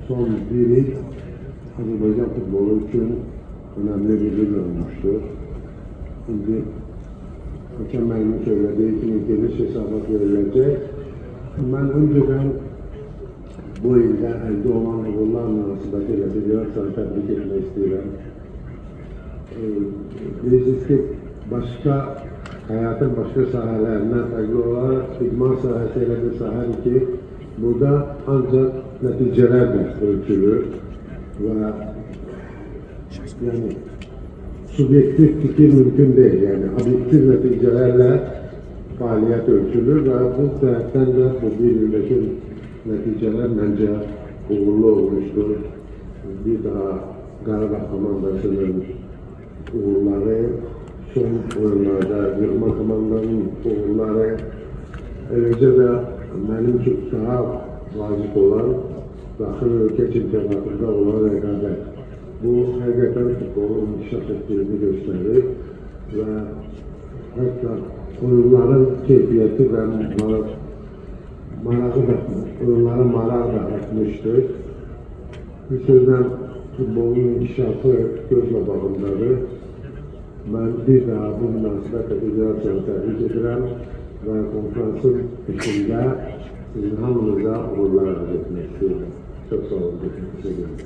son bir yıl Azerbaycan futbolu için önemli bir yıl olmuştur. Şimdi Mükemmel'in söylediği kimi geniş hesabı verilecek. Ben önceden bu ilde elde olan uğurlarla arasındaki Federasyon tebrik etmek istiyorum. Bilirsiniz ki başka hayatın başka sahelerinden farklı olarak idman sahası bir saha ki burada ancak neticelerle ölçülür ve yani subjektif fikir mümkün değil, yani objektif neticelerle faaliyet ölçülür ve bu sebepten de bu bir yıldaki neticeler bence uğurlu olmuştur. Bir daha Qarabağ komandasının uğurları, son oyunlarda yığma komandanın uğurları, ayrıca da benim için daha vacip olan daxil ülke çempionatında olan rekabet. Bu hakikaten futbolun inkişaf ettiğini gösterir ve hatta oyunların keyfiyeti ve marağı da, oyunlara marağı da artmıştır. Bir sözden futbolun inkişafı gözle bağımlıdır. Ben bir daha bu münasebetle Federasyonu tebrik ederim ve konferansın içinde sizin hamınıza uğurlar arz etmek istiyorum. Çok sağ olun. Teşekkür ederim.